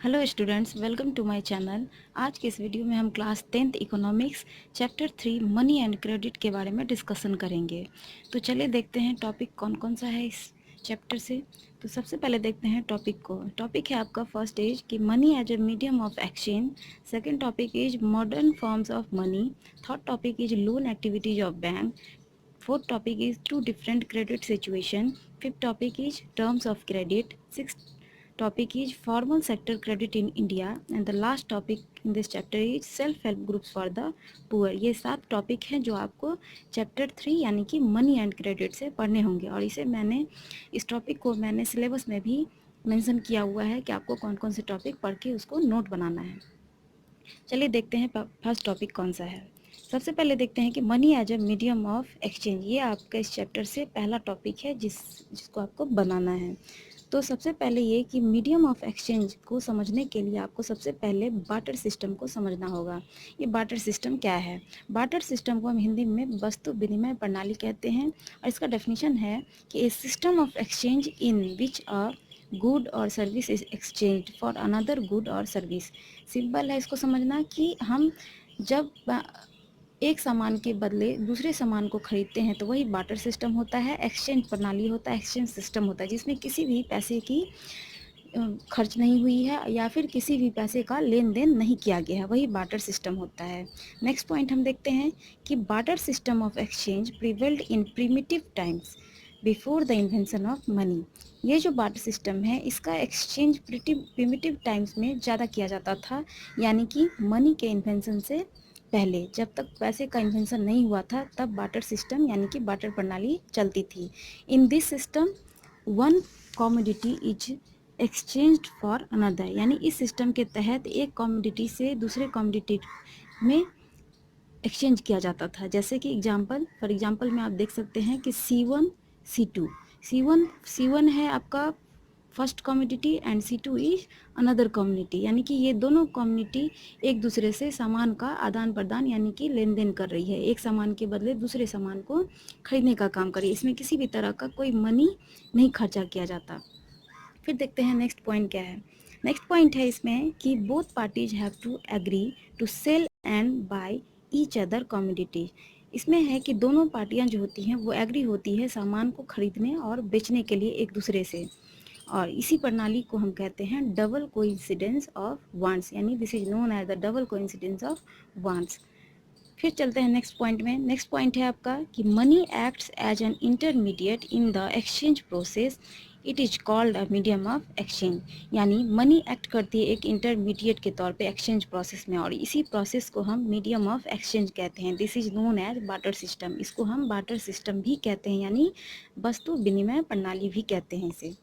Hello students, welcome to my channel. आज के इस वीडियो में हम class 10th economics chapter 3 money and credit के बारे में डिस्कशन करेंगे। तो चलिए देखते हैं टॉपिक कौन कौन सा है इस चैप्टर से। तो सबसे पहले देखते हैं टॉपिक को। टॉपिक है आपका फर्स्ट इज कि money as a medium of exchange. Second topic is modern forms of money. Third topic is loan activities of bank. Fourth topic is two different credit situation. Fifth topic is terms of credit. Sixth topic is formal sector credit in India. And the last topic in this chapter is self-help groups for the poor. ये 7 topic हैं जो आपको chapter 3 यानी कि money and credit से पढ़ने होंगे। और इस टॉपिक को मैंने सिलेबस में भी मेंशन किया हुआ है कि आपको कौन कौन से टॉपिक पढ़ के उसको नोट बनाना है। चलिए देखते हैं फर्स्ट टॉपिक कौन सा है। सबसे पहले देखते हैं कि money as a medium of exchange. ये आपका इस चैप्टर से पहला टॉपिक है जिसको आपको बनाना है। तो सबसे पहले ये कि मीडियम ऑफ एक्सचेंज को समझने के लिए आपको सबसे पहले बार्टर सिस्टम को समझना होगा। ये बार्टर सिस्टम क्या है? बार्टर सिस्टम को हम हिंदी में वस्तु विनिमय प्रणाली कहते हैं। और इसका डेफिनेशन है कि a system of exchange in which a good और service is exchange for another good और सर्विस। सिंपल है इसको समझना कि हम जब एक सामान के बदले दूसरे सामान को खरीदते हैं तो वही बार्टर सिस्टम होता है, एक्सचेंज प्रणाली होता है, एक्सचेंज सिस्टम होता है, जिसमें किसी भी पैसे की खर्च नहीं हुई है या फिर किसी भी पैसे का लेन देन नहीं किया गया है, वही बार्टर सिस्टम होता है। नेक्स्ट पॉइंट हम देखते हैं कि barter system of exchange prevailed in primitive times before the invention of money. ये जो बार्टर सिस्टम है इसका एक्सचेंज प्रिमिटिव टाइम्स में ज़्यादा किया जाता था, यानी कि मनी के इन्वेंशन से पहले। जब तक पैसे का इन्वेंशन नहीं हुआ था तब बार्टर सिस्टम यानी कि बार्टर प्रणाली चलती थी। In this system one commodity is exchanged for another, यानी इस सिस्टम के तहत एक कॉमोडिटी से दूसरे कॉमोडिटी में एक्सचेंज किया जाता था। जैसे कि फॉर एग्जांपल में आप देख सकते हैं कि C1 C2। C1 है आपका first community and C2 is another community, यानी कि ये दोनों कम्युनिटी एक दूसरे से सामान का आदान प्रदान यानी कि लेन देन कर रही है, एक सामान के बदले दूसरे सामान को खरीदने का काम कर रही है। इसमें किसी भी तरह का कोई मनी नहीं खर्चा किया जाता। फिर देखते हैं नेक्स्ट पॉइंट क्या है। नेक्स्ट पॉइंट है इसमें कि both parties have to agree to sell and buy each other commodity. इसमें है कि दोनों पार्टियां जो होती हैं वो एग्री होती है सामान को खरीदने और बेचने के लिए एक दूसरे से। और इसी प्रणाली को हम कहते हैं डबल कोइंसिडेंस ऑफ वांट्स, यानी this is known as the double coincidence of wants. फिर चलते हैं नेक्स्ट पॉइंट में। नेक्स्ट पॉइंट है आपका कि money acts as an intermediate in the exchange process, it is called a medium of exchange. यानी money act करती है एक इंटरमीडिएट के तौर पे एक्सचेंज प्रोसेस में, और इसी प्रोसेस को हम मीडियम ऑफ एक्सचेंज कहते हैं। This is known as barter system. इसको हम बार्टर सिस्टम भी कहते हैं, यानी वस्तु विनिमय प्रणाली भी कहते हैं इसे।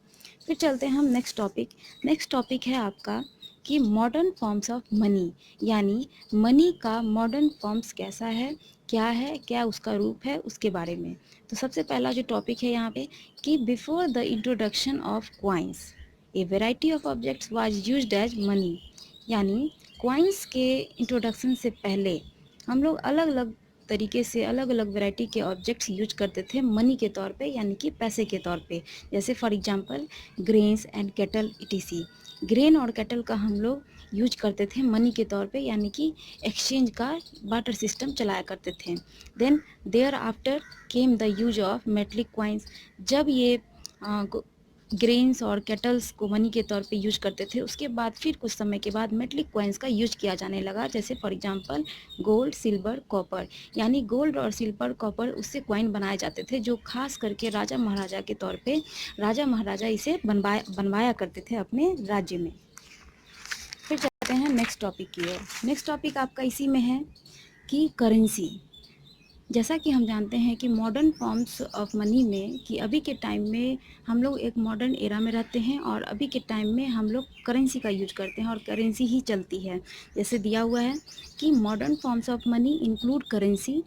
फिर चलते हैं हम नेक्स्ट टॉपिक। नेक्स्ट टॉपिक है आपका कि मॉडर्न फॉर्म्स ऑफ मनी, यानी मनी का मॉडर्न फॉर्म्स कैसा है, क्या उसका रूप है, उसके बारे में। तो सबसे पहला जो टॉपिक है यहाँ पे कि before the introduction of coins a variety of objects was used as money. यानी क्वाइंस के इंट्रोडक्शन से पहले हम लोग अलग अलग तरीके से अलग अलग वैरायटी के ऑब्जेक्ट्स यूज करते थे मनी के तौर पे, यानी कि पैसे के तौर पे। जैसे for example grains and cattle etc.. Grain और कैटल का हम लोग यूज करते थे मनी के तौर पे, यानी कि एक्सचेंज का बार्टर सिस्टम चलाया करते थे। Then thereafter came the use of metallic coins. जब ये ग्रेन्स और कैटल्स को मनी के तौर पे यूज करते थे, उसके बाद फिर कुछ समय के बाद मेटलिक क्वाइंस का यूज किया जाने लगा। जैसे for example gold, silver, copper. यानी गोल्ड और सिल्वर, कॉपर उससे क्वाइन बनाए जाते थे, जो खास करके राजा महाराजा के तौर पे राजा महाराजा इसे बनवाया करते थे अपने राज्य में। फिर चलते हैं नेक्स्ट टॉपिक की ओर। नेक्स्ट टॉपिक आपका इसी में है कि करेंसी। जैसा कि हम जानते हैं कि मॉडर्न फॉर्म्स ऑफ मनी में कि अभी के टाइम में हम लोग एक मॉडर्न एरा में रहते हैं और अभी के टाइम में हम लोग करेंसी का यूज करते हैं और करेंसी ही चलती है। जैसे दिया हुआ है कि modern forms of money include currency,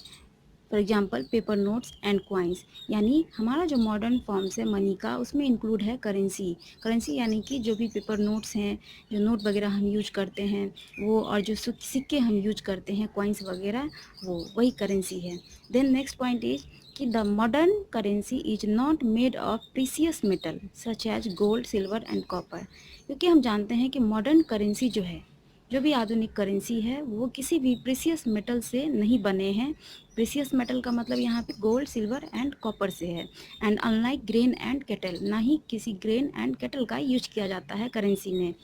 for example paper notes and coins. यानी हमारा जो मॉडर्न फॉर्म्स है मनी का उसमें इंक्लूड है करेंसी। करेंसी यानी कि जो भी पेपर नोट्स हैं, जो नोट वगैरह हम यूज करते हैं वो, और जो सिक्के हम यूज करते हैं, कॉइंस वगैरह, वो वही करेंसी है। देन नेक्स्ट पॉइंट इज कि the modern currency is not made of precious metal such as gold, silver and copper. क्योंकि हम जानते हैं कि मॉडर्न करेंसी जो है, जो भी आधुनिक करेंसी है, वो किसी भी प्रीसियस मेटल से नहीं बने हैं। प्रीसियस मेटल का मतलब यहाँ पे गोल्ड, सिल्वर एंड कॉपर से है। And unlike grain and cattle, ना ही किसी ग्रेन एंड केटल का यूज किया जाता है करेंसी में।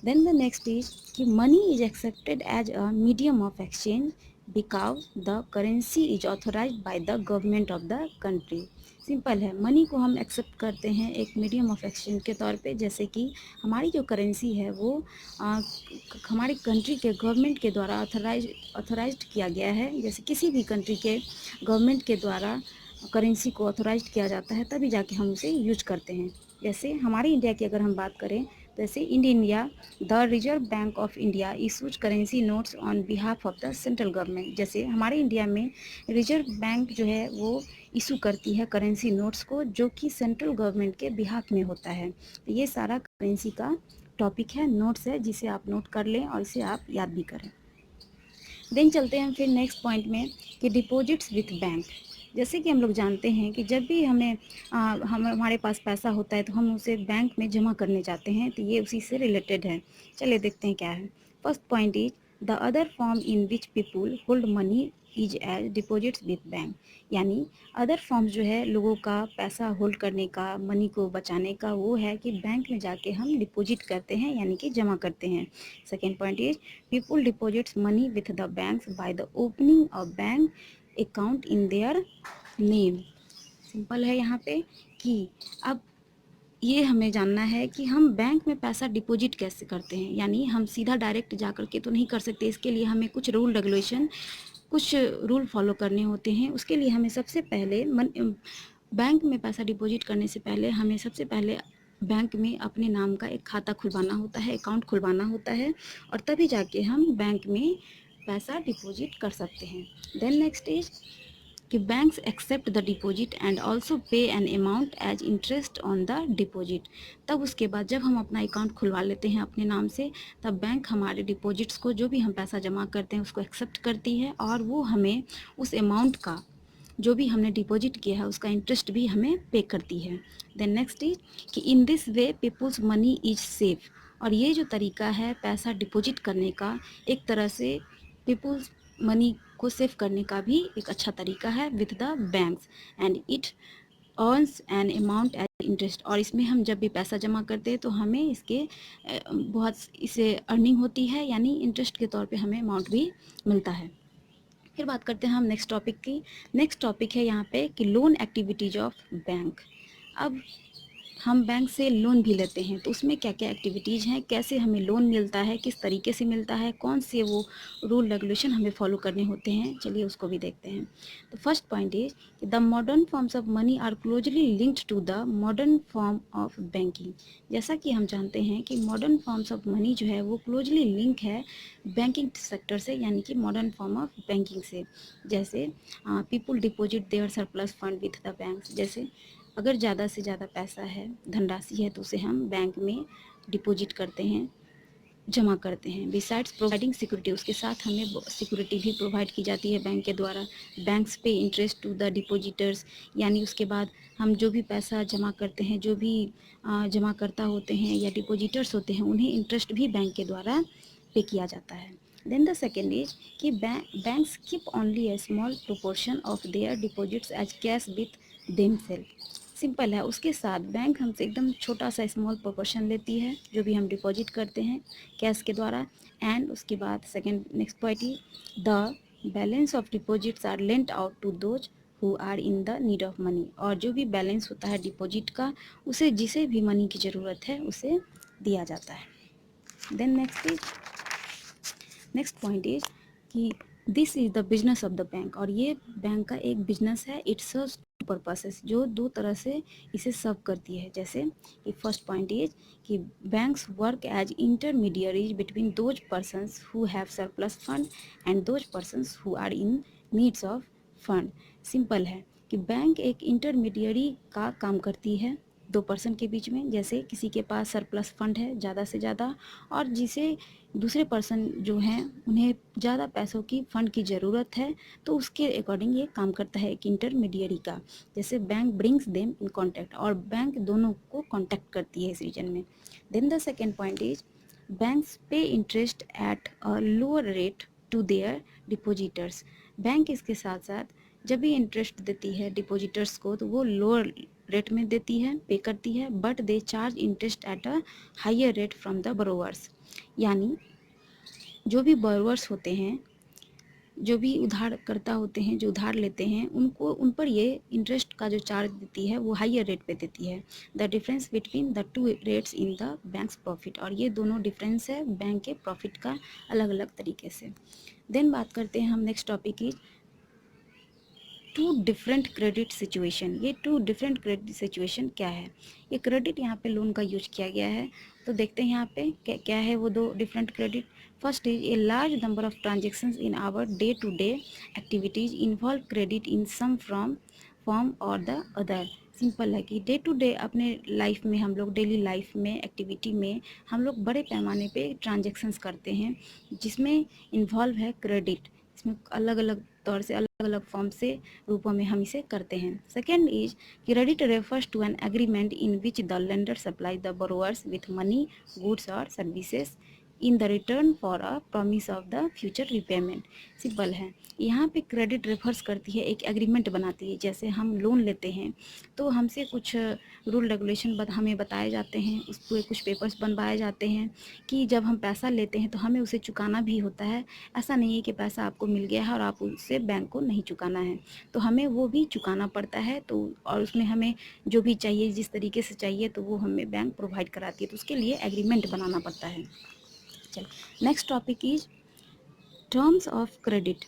देन द नेक्स्ट इज कि money is accepted as a medium of exchange because the currency is authorise by the government of the country. Simple है, मनी को हम एक्सेप्ट करते हैं एक मीडियम ऑफ एक्सचेंज के तौर पे, जैसे कि हमारी जो करेंसी है वो हमारी कंट्री के गवर्नमेंट के द्वारा ऑथोराइज्ड किया गया है। जैसे किसी भी कंट्री के गवर्नमेंट के द्वारा करेंसी को ऑथोराइज्ड किया जाता है, तभी जाके हम उसे यूज करते हैं। जैसे हमारे इंडिया की अगर हम बात करें, जैसे in India the reserve bank of India issues currency notes on behalf of the central government. जैसे हमारे इंडिया में रिजर्व बैंक जो है वो इशू करती है करेंसी नोट्स को, जो कि सेंट्रल गवर्नमेंट के बिहाफ में होता है। तो ये सारा करेंसी का टॉपिक है, नोट्स है, जिसे आप नोट कर लें और इसे आप याद भी करें। देन चलते हैं फिर नेक्स्ट पॉइंट में कि डिपॉजिट्स विथ बैंक। जैसे कि हम लोग जानते हैं कि जब भी हमारे पास पैसा होता है तो हम उसे बैंक में जमा करने जाते हैं, तो ये उसी से रिलेटेड है। चलिए देखते हैं क्या है। First point is the other form in which people hold money is as deposits with bank. यानी अदर फॉर्म जो है लोगों का पैसा होल्ड करने का, मनी को बचाने का, वो है कि बैंक में जाके हम डिपॉजिट करते हैं, यानी कि जमा करते हैं। Second point is people deposits money with the banks by the opening of bank account in their name। Simple है यहाँ पे कि अब ये हमें जानना है कि हम बैंक में पैसा डिपॉजिट कैसे करते हैं। यानी हम सीधा डायरेक्ट जा कर के तो नहीं कर सकते, इसके लिए हमें कुछ रूल रेगुलेशन, कुछ रूल फॉलो करने होते हैं। उसके लिए हमें सबसे पहले बैंक में पैसा डिपॉजिट करने से पहले हमें सबसे पहले बैंक में अपने नाम का एक खाता खुलवाना होता है, अकाउंट खुलवाना होता है, और तभी जाके हम बैंक में पैसा डिपॉजिट कर सकते हैं। देन नेक्स्ट इज कि banks accept the deposit and also pay an amount as interest on the deposit. तब उसके बाद जब हम अपना अकाउंट खुलवा लेते हैं अपने नाम से, तब बैंक हमारे डिपॉजिट्स को, जो भी हम पैसा जमा करते हैं, उसको एक्सेप्ट करती है, और वो हमें उस अमाउंट का, जो भी हमने डिपॉजिट किया है, उसका इंटरेस्ट भी हमें पे करती है। देन नेक्स्ट इज कि in this way people's money is safe. और ये जो तरीका है पैसा डिपॉजिट करने का, एक तरह से पीपुल्स मनी को सेव करने का भी एक अच्छा तरीका है with the banks, and it earns an amount as interest. और इसमें हम जब भी पैसा जमा करते हैं तो हमें इसके बहुत इसे अर्निंग होती है, यानी इंटरेस्ट के तौर पे हमें अमाउंट भी मिलता है। फिर बात करते हैं हम नेक्स्ट टॉपिक की। नेक्स्ट टॉपिक है यहाँ पे कि लोन एक्टिविटीज ऑफ बैंक। अब हम बैंक से लोन भी लेते हैं, तो उसमें क्या क्या एक्टिविटीज़ हैं, कैसे हमें लोन मिलता है, किस तरीके से मिलता है, कौन से वो रूल रेगुलेशन हमें फॉलो करने होते हैं, चलिए उसको भी देखते हैं। तो फर्स्ट पॉइंट इज कि the modern forms of money are closely linked to the modern form of banking. जैसा कि हम जानते हैं कि मॉडर्न फॉर्म्स ऑफ मनी जो है वो क्लोजली लिंक है बैंकिंग सेक्टर से, यानी कि मॉडर्न फॉर्म ऑफ बैंकिंग से। जैसे people deposit their surplus fund with the banks. जैसे अगर ज़्यादा से ज़्यादा पैसा है, धनराशि है, तो उसे हम बैंक में डिपॉजिट करते हैं, जमा करते हैं। बिसाइड्स प्रोवाइडिंग सिक्योरिटी, उसके साथ हमें सिक्योरिटी भी प्रोवाइड की जाती है बैंक के द्वारा। Banks pay interest to the depositors, यानी उसके बाद हम जो भी पैसा जमा करते हैं, जो भी जमा करता होते हैं या डिपॉजिटर्स होते हैं, उन्हें इंटरेस्ट भी बैंक के द्वारा पे किया जाता है। देन द सेकेंड इज कि banks keep only a small proportion of their deposits as cash with themself. Simple है, उसके साथ बैंक हमसे एकदम छोटा सा स्मॉल प्रोपोर्शन लेती है, जो भी हम डिपॉजिट करते हैं कैश के द्वारा। एंड उसके बाद second next point is the balance of deposits are lent out to those who are in the need of money. और जो भी बैलेंस होता है डिपॉजिट का, उसे जिसे भी मनी की ज़रूरत है उसे दिया जाता है। देन नेक्स्ट पॉइंट इज कि this is the business of the bank. और ये बैंक का एक बिजनेस है। इट सर्व्स टू पर्पसेस, जो दो तरह से इसे सर्व करती है। जैसे कि फर्स्ट पॉइंट इज कि banks work as intermediaries between those persons who have surplus fund and those persons who are in needs of fund. Simple है कि बैंक एक इंटरमीडियरी का काम करती है दो पर्सन के बीच में, जैसे किसी के पास सरप्लस फंड है ज़्यादा से ज़्यादा और जिसे दूसरे पर्सन जो हैं उन्हें ज़्यादा पैसों की फंड की ज़रूरत है, तो उसके अकॉर्डिंग ये काम करता है एक इंटरमीडियरी का। जैसे bank brings them in contact और बैंक दोनों को कॉन्टैक्ट करती है इस रीजन में। Then the second point is banks pay interest at a lower rate to their depositors. Bank इसके साथ साथ जब भी इंटरेस्ट देती है डिपोजिटर्स को तो वो लोअर रेट में देती है, पे करती है, but they charge interest at a higher rate from the borrowers. यानी जो भी बोरोवर्स होते हैं, जो भी उधारकर्ता होते हैं, जो उधार लेते हैं, उनको उन पर ये इंटरेस्ट का जो चार्ज देती है वो हायर रेट पे देती है। The difference between the two rates in the banks profit, और ये दोनों डिफरेंस है बैंक के प्रॉफिट का अलग अलग तरीके से। देन बात करते हैं हम नेक्स्ट टॉपिक की टू डिफरेंट क्रेडिट सिचुएशन। ये टू डिफरेंट क्रेडिट सिचुएशन क्या है? ये क्रेडिट यहाँ पे लोन का यूज किया गया है, तो देखते हैं यहाँ पे क्या है वो दो different credit. First is a large number of transactions in our day to day activities involve credit in some form और द अदर। सिंपल है कि डे टू डे अपने लाइफ में हम लोग डेली लाइफ में एक्टिविटी में हम लोग बड़े पैमाने पे ट्रांजेक्शन्स करते हैं जिसमें इन्वॉल्व है क्रेडिट। इसमें अलग अलग तौर से अलग अलग फॉर्म से रूपों में हम इसे करते हैं। Second is credit refers to an agreement in which the lender supply the borrowers with money, goods और services in the return for a promise of the future repayment. Simple है, यहाँ पे क्रेडिट रेफर्स करती है, एक agreement बनाती है। जैसे हम लोन लेते हैं तो हमसे कुछ रूल रेगुलेशन हमें बताए जाते हैं, उस पर कुछ पेपर्स बनवाए जाते हैं कि जब हम पैसा लेते हैं तो हमें उसे चुकाना भी होता है। ऐसा नहीं है कि पैसा आपको मिल गया है और आप उसे बैंक को नहीं चुकाना है, तो हमें वो भी चुकाना पड़ता है। तो और उसमें हमें जो भी चाहिए, जिस तरीके से चाहिए, तो वो हमें बैंक प्रोवाइड कराती है, तो उसके लिए एग्रीमेंट बनाना पड़ता है। चलो next topic is terms of credit.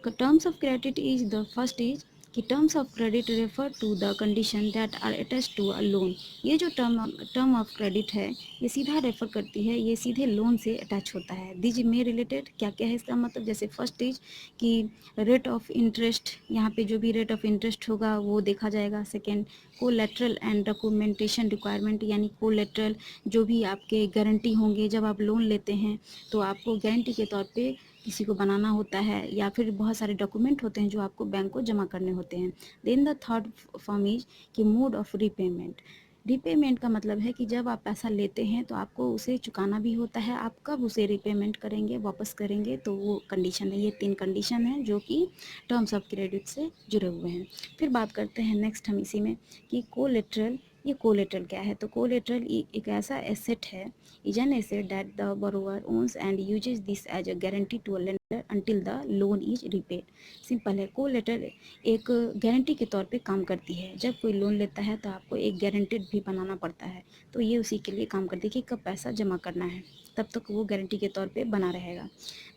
Terms of credit is the first is कि terms of credit refer to the condition that are attach to a loan. ये जो टर्म ऑफ क्रेडिट है ये सीधा रेफर करती है, ये सीधे लोन से अटैच होता है। दिज में रिलेटेड क्या क्या है इसका मतलब, जैसे फर्स्ट इज कि रेट ऑफ इंटरेस्ट, यहाँ पे जो भी रेट ऑफ इंटरेस्ट होगा वो देखा जाएगा। Second, collateral and documentation requirement, यानी कोलेटरल जो भी आपके गारंटी होंगे जब आप लोन लेते हैं तो आपको गारंटी के तौर पे किसी को बनाना होता है, या फिर बहुत सारे डॉक्यूमेंट होते हैं जो आपको बैंक को जमा करने होते हैं। Then the third form is कि मोड ऑफ रीपेमेंट। रीपेमेंट का मतलब है कि जब आप पैसा लेते हैं तो आपको उसे चुकाना भी होता है, आप कब उसे रीपेमेंट करेंगे, वापस करेंगे, तो वो कंडीशन है। ये तीन कंडीशन है जो कि टर्म्स ऑफ क्रेडिट से जुड़े हुए हैं। फिर बात करते हैं नेक्स्ट हम इसी में कि कोलेटरल। ये कोलेटरल क्या है? तो कोलेटरल एक ऐसा एसेट है, is an asset that the borrower owns and uses this as a guarantee to a lender until the loan is repaid। Simple है, कोलेटरल एक गारंटी के तौर पे काम करती है। जब कोई लोन लेता है तो आपको एक गारंटेड भी बनाना पड़ता है, तो ये उसी के लिए काम करती है कि कब पैसा जमा करना है, तब तक वो गारंटी के तौर पे बना रहेगा।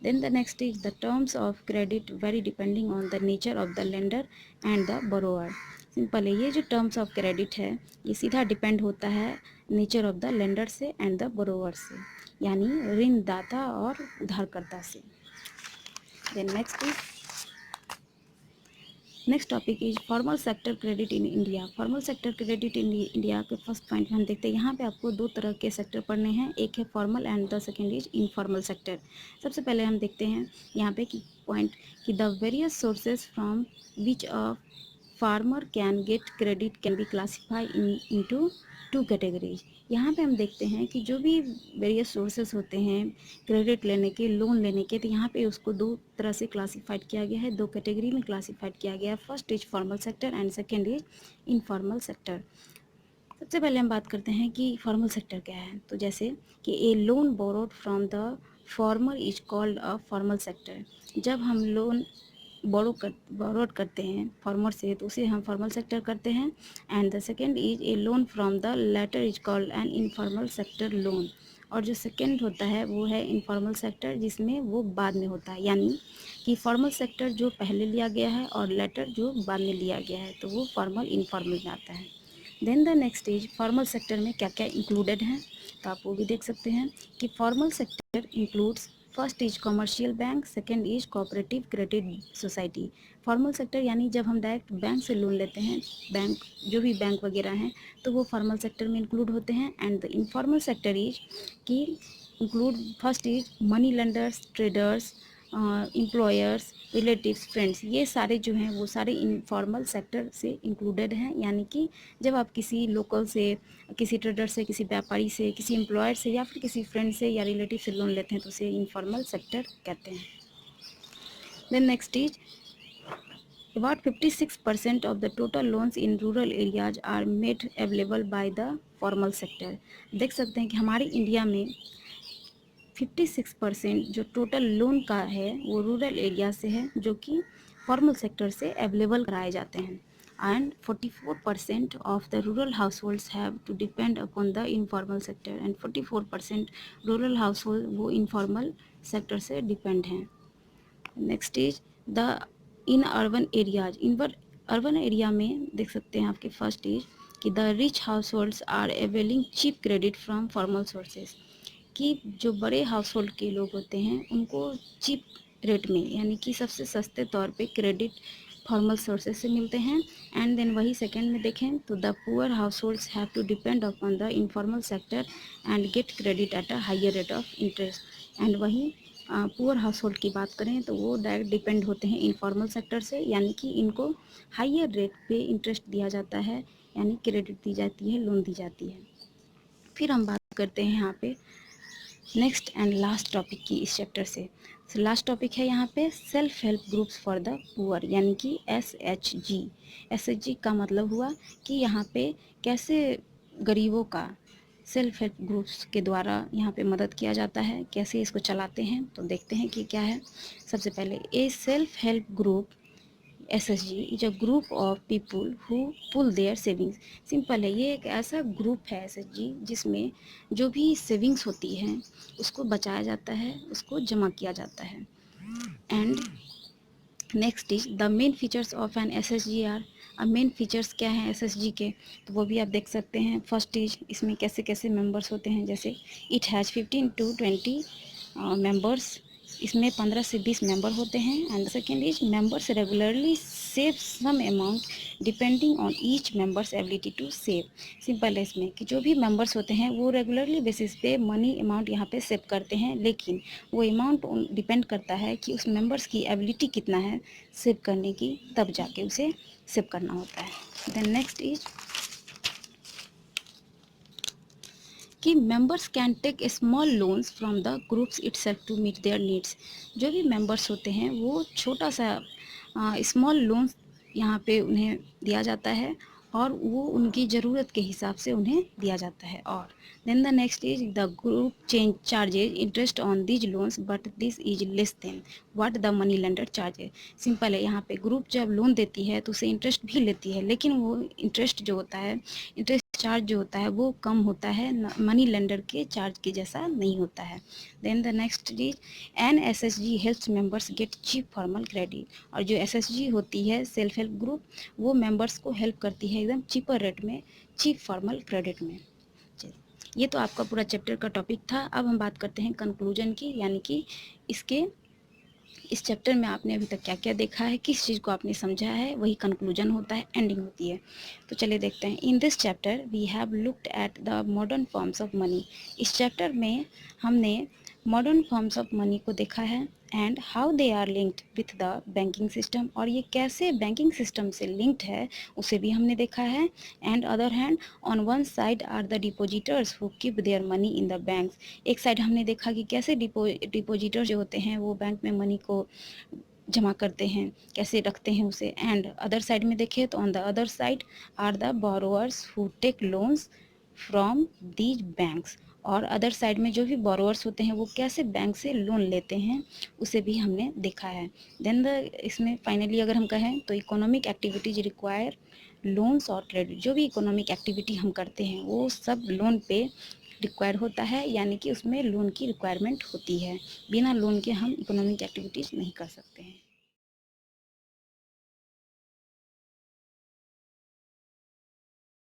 Then the next is the terms of credit vary depending on the nature of the lender and the borrower. Simple है, ये जो टर्म्स ऑफ क्रेडिट है ये सीधा डिपेंड होता है नेचर ऑफ द लेंडर से एंड द बोरोवर से, यानी ऋणदाता और उधारकर्ता से। Then next topic is formal sector credit in India. Formal sector credit in India के फर्स्ट पॉइंट में हम देखते हैं, यहाँ पे आपको दो तरह के सेक्टर पढ़ने हैं, एक है formal and the second is informal sector. सबसे पहले हम देखते हैं यहाँ पे कि पॉइंट कि the various sources from which of farmer can get credit can be classify into two categories. यहाँ पे हम देखते हैं कि जो भी वेरियस सोर्सेस होते हैं क्रेडिट लेने के, लोन लेने के, तो यहाँ पे उसको दो तरह से क्लासीफाइड किया गया है, दो कैटेगरी में क्लासीफाइड किया गया है। First is formal sector and second is informal sector. सबसे पहले हम बात करते हैं कि फॉर्मल सेक्टर क्या है। तो जैसे कि a loan borrowed from the former is called a formal sector. जब हम लोन बोरोड करते हैं फॉर्मर से तो उसे हम फॉर्मल सेक्टर करते हैं। And the second is a loan from the latter is called an informal sector loan. और जो सेकेंड होता है वो है इनफॉर्मल सेक्टर, जिसमें वो बाद में होता है, यानी कि फॉर्मल सेक्टर जो पहले लिया गया है और लेटर जो बाद में लिया गया है, तो वो फॉर्मल इनफॉर्मल में आता है। Then the next is formal sector में क्या क्या इंक्लूडेड हैं, तो आप वो भी देख सकते हैं कि formal sector includes first is commercial bank, second is cooperative credit society. Formal sector यानी जब हम डायरेक्ट बैंक से लोन लेते हैं, बैंक जो भी बैंक वगैरह हैं तो वो फॉर्मल सेक्टर में इंक्लूड होते हैं। And the informal sector is कि include first is money lenders, traders, employers, relatives, friends, ये सारे जो हैं वो सारे इनफॉर्मल सेक्टर से इंक्लूडेड हैं। यानी कि जब आप किसी लोकल से, किसी ट्रेडर से, किसी व्यापारी से, किसी एम्प्लॉयर से या फिर किसी फ्रेंड से या रिलेटिव से लोन लेते हैं तो उसे इनफॉर्मल सेक्टर कहते हैं। Then next is about 56% of the total loans in rural areas are made available by the formal sector। देख सकते हैं कि हमारे इंडिया में 56% जो टोटल लोन का है वो रूरल एरिया से है, जो कि फॉर्मल सेक्टर से अवेलेबल कराए जाते हैं। And 44% of the rural households have to depend upon the informal sector, and 44% rural household वो इनफॉर्मल सेक्टर से डिपेंड हैं। Next is the in urban areas, इन अर्बन एरिया में देख सकते हैं आपके फर्स्ट इज कि the rich households are availing cheap credit from formal sources, कि जो बड़े हाउस होल्ड के लोग होते हैं उनको चीप रेट में यानी कि सबसे सस्ते तौर पे क्रेडिट फॉर्मल सोर्सेज से मिलते हैं। एंड देन वही सेकेंड में देखें तो the poor households have to depend upon the informal sector and get credit at a higher rate of interest. And वही पुअर हाउस होल्ड की बात करें तो वो डायरेक्ट डिपेंड होते हैं इनफॉर्मल सेक्टर से, यानी कि इनको हायर रेट पे इंटरेस्ट दिया जाता है, यानी क्रेडिट दी जाती है, लोन दी जाती है। फिर हम बात करते हैं यहाँ पे नेक्स्ट एंड लास्ट टॉपिक की इस चैप्टर से। लास्ट टॉपिक है यहाँ पे self help groups for the poor, यानी कि SHG। SHG का मतलब हुआ कि यहाँ पे कैसे गरीबों का सेल्फ हेल्प ग्रुप्स के द्वारा यहाँ पे मदद किया जाता है, कैसे इसको चलाते हैं। तो देखते हैं कि क्या है। सबसे पहले a self help group SHG is a group of people who pool their savings. Simple है, ये एक ऐसा ग्रुप है SHG जिसमें जो भी सेविंग्स होती हैं उसको बचाया जाता है, उसको जमा किया जाता है। And next is the main features of an SHG are. अब मेन फीचर्स क्या हैं SHG के, तो वो भी आप देख सकते हैं। फर्स्ट इज इसमें कैसे कैसे मेंबर्स होते हैं, जैसे इट हैज़ 15 to 20 मेंबर्स, इसमें 15 से 20 मेंबर होते हैं। And second is members regularly save some amount depending on each members ability to save. Simple है इसमें कि जो भी मेंबर्स होते हैं वो रेगुलरली बेसिस पे मनी अमाउंट यहाँ पे सेव करते हैं, लेकिन वो अमाउंट डिपेंड करता है कि उस मेंबर्स की एबिलिटी कितना है सेव करने की, तब जाके उसे सेव करना होता है। देन नेक्स्ट इज कि members can take small loans from the groups itself to meet their needs. जो भी मेंबर्स होते हैं वो छोटा सा स्मॉल लोन्स यहाँ पे उन्हें दिया जाता है और वो उनकी ज़रूरत के हिसाब से उन्हें दिया जाता है। और then the next is the group change charges interest on these loans but this is less than what the money lender charges. Simple है, यहाँ पे ग्रुप जब लोन देती है तो उसे इंटरेस्ट भी लेती है, लेकिन वो इंटरेस्ट जो होता है, इंटरेस्ट चार्ज जो होता है वो कम होता है, मनी लेंडर के चार्ज के जैसा नहीं होता है। Then the next is an SHG helps members get cheap formal credit. और जो SHG होती है सेल्फ हेल्प ग्रुप, वो मेंबर्स को हेल्प करती है एकदम चीपर रेट में, चीप फॉर्मल क्रेडिट में। ये तो आपका पूरा चैप्टर का टॉपिक था। अब हम बात करते हैं कंक्लूजन की, यानी कि इस चैप्टर में आपने अभी तक क्या क्या देखा है, किस चीज़ को आपने समझा है, वही कंक्लूजन होता है, एंडिंग होती है। तो चलिए देखते हैं। In this chapter we have looked at the modern forms of money. इस चैप्टर में हमने मॉडर्न फॉर्म्स ऑफ मनी को देखा है and how they are linked with the banking system, और ये कैसे बैंकिंग सिस्टम से लिंक्ड है उसे भी हमने देखा है। And other hand on one side are the depositors who keep their money in the banks. एक साइड हमने देखा कि कैसे डिपोजिटर जो होते हैं वो बैंक में मनी को जमा करते हैं, कैसे रखते हैं उसे। एंड अदर साइड में देखें तो on the other side are the borrowers who take loans from these banks, और अदर साइड में जो भी बोरोअर्स होते हैं वो कैसे बैंक से लोन लेते हैं उसे भी हमने देखा है। देन द इसमें फाइनली अगर हम कहें तो इकोनॉमिक एक्टिविटीज रिक्वायर लोन्स और क्रेडिट। जो भी इकोनॉमिक एक्टिविटी हम करते हैं वो सब लोन पे रिक्वायर होता है, यानी कि उसमें लोन की रिक्वायरमेंट होती है। बिना लोन के हम इकोनॉमिक एक्टिविटीज़ नहीं कर सकते हैं।